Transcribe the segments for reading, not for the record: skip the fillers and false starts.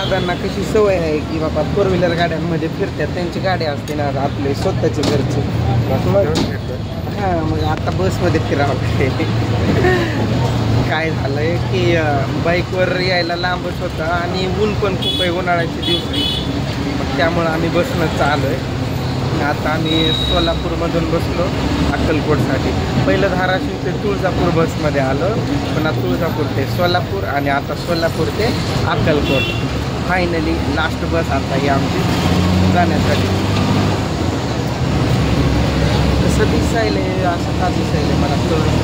दादांना कशी सवय आहे की बाबा फोर व्हीलर गाड्यांमध्ये फिरतात, त्यांची गाडी असते ना आपले स्वतःचे घरचे. हां, मग आता बसमध्ये फिरावं लागते. काय झालं आहे की बाईकवर यायला लांबच होतं आणि ऊन पण खूप आहे उन्हाळ्याची दिवशी, मग त्यामुळं आम्ही बसनं चालू आहे. आता आम्ही सोलापूरमधून बसलो अक्कलकोटसाठी. पहिलं धाराशिव ते तुळजापूर बसमध्ये आलो, पुन्हा तुळजापूर ते सोलापूर आणि आता सोलापूर ते अक्कलकोट. फायनली लास्ट बस आता ही आमची जाण्यासाठी. कसं दिसायला आहे, असं का दिसायला आहे मला कळत.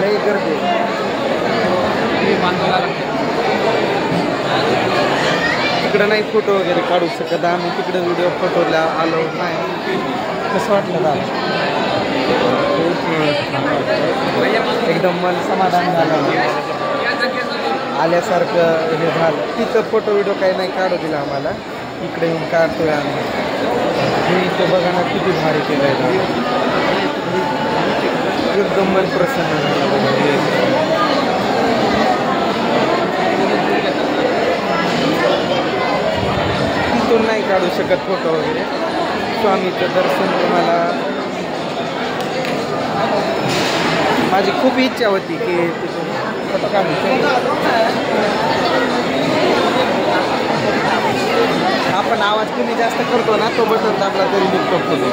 लई गर्दी तिकडं नाही फोटो वगैरे काढू शकत आम्ही, तिकडं व्हिडिओ फोटोला आलो नाही. कसं वाटलं दादा? एकदम मन समाधान झालं, आल्यासारखं हे झालं. तिथं फोटो व्हिडिओ काही नाही काढू दिला आम्हाला, इकडे येऊन काढतोय आम्ही. हे इथं बघा ना किती भारी केलं आहे, एकदम मन प्रसन्न झालं. तिथून नाही काढू शकत फोटो वगैरे. स्वामीचं दर्शन तुम्हाला, माझी खूप इच्छा होती की तिथून फोटो काढायचं. आपण आवाज कमी जास्त करतो ना, तो बटन दाबला तरी निघतो फोटो.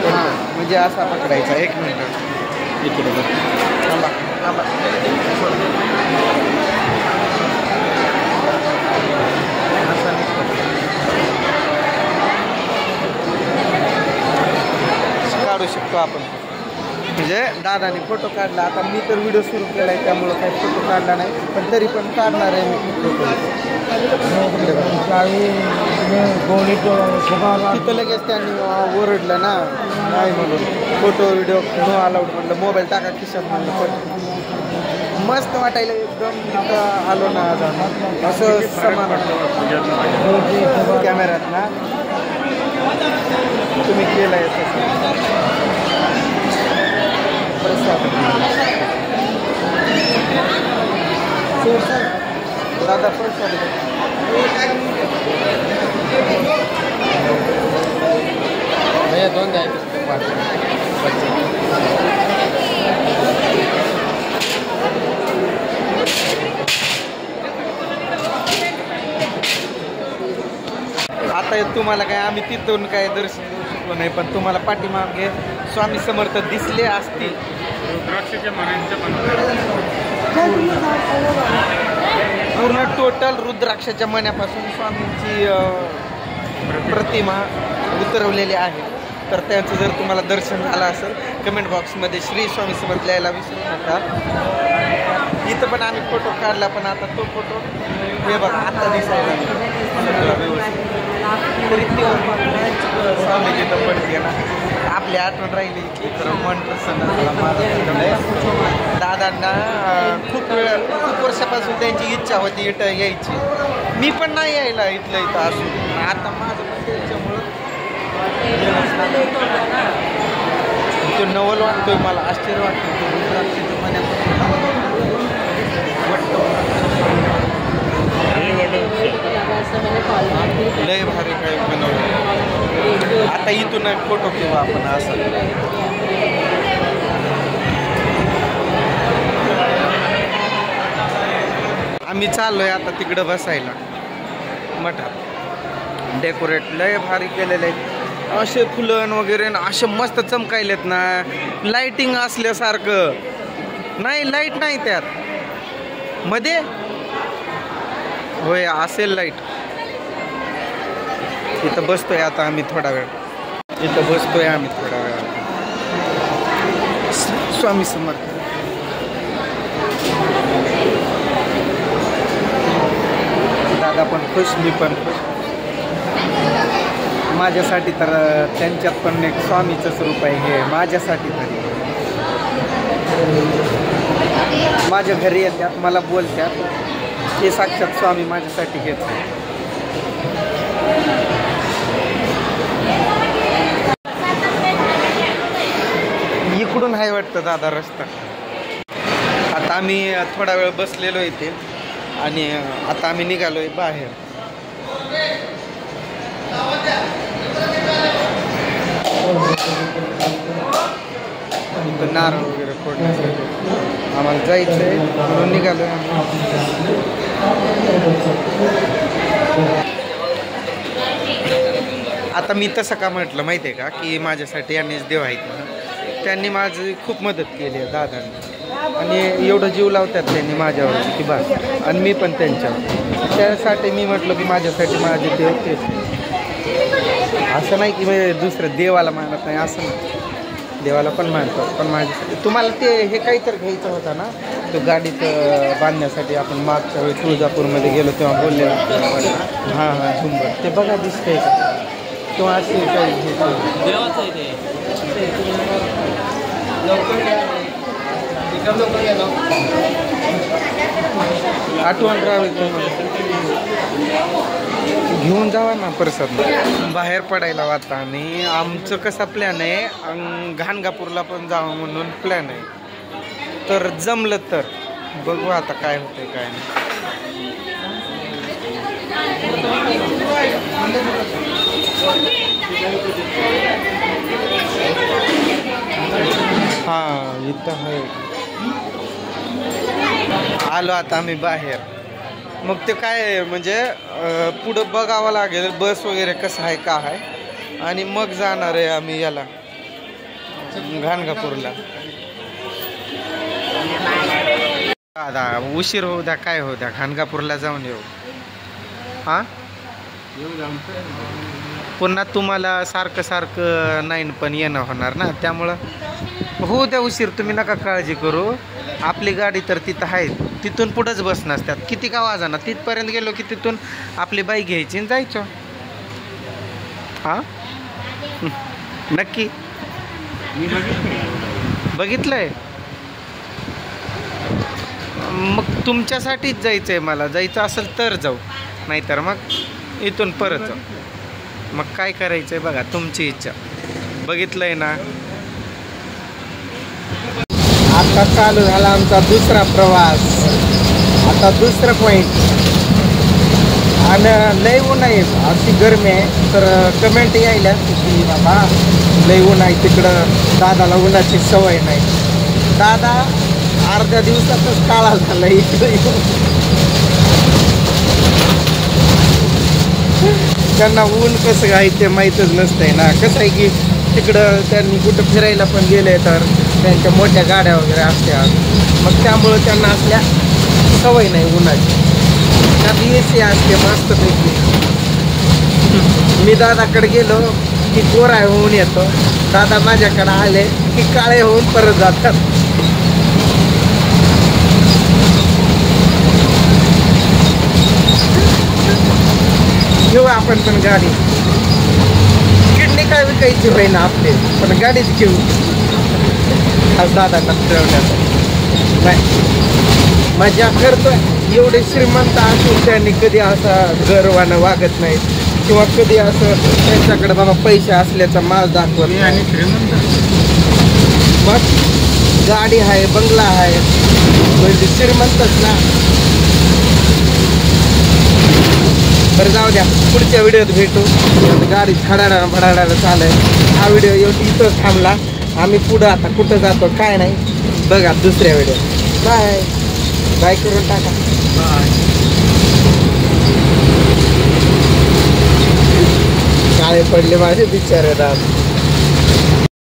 हां, म्हणजे असा पकडायचा. एक मिनिट इकडे थांबा थांबा. असा निघतो, काढू शकतो आपण. म्हणजे दादाने फोटो काढला. आता मी तर व्हिडिओ सुरू केला आहे त्यामुळं काही फोटो काढला नाही, पण तरी पण काढणार आहे मी फोटो. तिथं लगेच त्यांनी ओरडलं ना, नाही म्हणून फोटो व्हिडिओ नो अलाउड म्हणलं. मोबाईल टाका खिशात म्हणलं. पण मस्त वाटायला एकदम. तिथं आलो ना असं समान वाटतं कॅमेऱ्यात ना. तुम्ही केलं आहे तसं दादा प्रसाद भैया दोन द्यायचे. आता तुम्हाला काय आम्ही तिथून काय दर्शन घेऊ शकलो नाही, पण तुम्हाला पाठीमागे स्वामी समर्थ दिसले असतील. पूर्ण टोटल रुद्राक्षाच्या मण्यापासून स्वामींची प्रतिमा उतरवलेली आहे. तर त्याचं जर तुम्हाला दर्शन झालं असेल, कमेंट बॉक्समध्ये श्री स्वामी समर्थ लिहायला विसरू नका. इथं पण आम्ही फोटो काढला, पण आता तो फोटो हे बघा आता दिसायला व्यवस्थित. तरी स्वामी तिथं पडते ना, आपली आठवण राहिली की तर मन प्रसन्न झाला माझं. दादांना खूप वर्षापासून त्यांची इच्छा होती इथं यायची. मी पण नाही यायला इथलं इथं असून. आता माझं पण त्याच्यामुळं तो नवल वाटतोय मला, आश्चर्य वाटतं. रुद्राक्षाच्या मण्यापासून लय भारी काय बनवलं. आता इथून फोटो घेऊ आपण असं. आम्ही चाललोय आता तिकडं बसायला मठात. डेकोरेट लय भारी केलेले आहेत, असे फुलं वगैरे ना, असे मस्त चमकायलेत ना, लाइटिंग असल्यासारखं. नाही लाईट नाही त्यात मध्ये, होय असेल लाईट. इथं बसतोय आता आम्ही थोडा वेळ, इथं बसतोय आम्ही थोडा वेळ. स्वामी समर्थ. दादा पण खुश, मी पण खुश. माझ्यासाठी तर त्यांच्यात पण एक स्वामीचंच रूप आहे हे, माझ्यासाठी तरी. माझ्या घरी येतात, मला बोलतात, हे साक्षात स्वामी माझ्यासाठी हेच. इकडून आहे वाटतं दादा रस्ता. आता आम्ही थोडा वेळ बसलेलो इथे आणि आता आम्ही निघालोय बाहेर. नारळ वगैरे फोडण्यासाठी आम्हाला जायचंय म्हणून निघालोय आम्ही. आता मी तसं का म्हटलं माहिती आहे का की माझ्यासाठी यांनीच देव आहेत म्हणून. त्यांनी माझी खूप मदत केली आहे दादांनी आणि एवढं जीव लावतात त्यांनी माझ्यावर की बस. आणि मी पण त्यांच्यावर. त्यासाठी मी म्हटलं की माझ्यासाठी माझे देव तेच. असं नाही की मी दुसरं देवाला मानत नाही असं नाही. देवाला पण मानतो पण माझ्यासाठी. तुम्हाला ते हे काहीतरी घ्यायचं होतं ना तो गाडीत बांधण्यासाठी. आपण मागच्या वेळी तुळजापूरमध्ये गेलो तेव्हा बोलले हां हां झुंबर. ते बघा दिसतंय का किंवा असे काही आठवण राहावी घेऊन जावा ना प्रसाद. बाहेर पडायला वाटतं आणि आमचं कसा प्लॅन आहे घाणगापूरला पण जावं म्हणून प्लॅन आहे. तर जमलं तर बघू आता काय होतंय काय नाही. हां इथं आहे. आलो आता आम्ही बाहेर. मग ते काय म्हणजे पुढं बघावं लागेल बस वगैरे कसं आहे का आहे आणि मग जाणार आहे आम्ही याला घाणगापूरला. दादा उशीर होऊ द्या काय होऊ द्या घाणगापूरला जाऊन येऊ. हां पुन्हा तुम्हाला सारखं सारखं नाही पण येणं होणार ना त्यामुळं होऊ द्या उशीर. तुम्ही नका काळजी करू. आपली गाडी तर तिथं आहे तिथून पुढंच बस नसतात. किती का वाजाना तिथपर्यंत गेलो की तिथून आपली बाईक घ्यायची आणि जायचो. हां नक्की बघितलंय. मग तुमच्यासाठीच जायचं आहे. मला जायचं असेल तर जाऊ नाहीतर मग इथून परत जाऊ. मग काय करायचं आहे बघा तुमची इच्छा. बघितलंय ना. आता चालू झाला आमचा दुसरा प्रवास. आता दुसरं पॉईंट आणि लय ऊन आहे अशी गरमी आहे. तर कमेंट यायला की बाबा लय ऊन आहे तिकडं दादाला उन्हाची सवय नाही. दादा अर्ध्या दिवसातच काळा झाला इकडं येऊन. त्यांना ऊन कसं आहे ते माहीतच नसतंय ना. कसं आहे की तिकडं त्यांनी कुठं फिरायला पण गेले तर त्यांच्या मोठ्या गाड्या वगैरे असतात. मग त्यामुळं त्यांना असल्या सवय नाही उन्हाची. त्यात AC असते मस्तपैकी. मी दादाकडे गेलो की गोरा होऊन येतो. दादा माझ्याकडे आले की काळे होऊन परत जातात. घेऊ आपण पण गाडी. किडनी काय विकायची होईना आपले पण गाडीच घेऊ. आज दादांना फिरवण्याचा नाही मजा करतोय. एवढे श्रीमंत असून त्यांनी कधी असा गर्वानं वागत नाही किंवा कधी असं त्यांच्याकडे बाबा पैसे असल्याचा माल दाखवत नाही. आणि श्रीमंत मग गाडी आहे बंगला आहे म्हणजे श्रीमंतच ना. बरं जाऊ द्या पुढच्या व्हिडिओत भेटू. गाडी खडाडा भडाडायला चालू आहे. हा व्हिडिओ इथंच थांबला. आम्ही पुढं आता कुठं जातो काय नाही बघा दुसऱ्या व्हिडिओ. बाय बाय करून टाका. बाय. काळे पडले माझे बिचारे दात.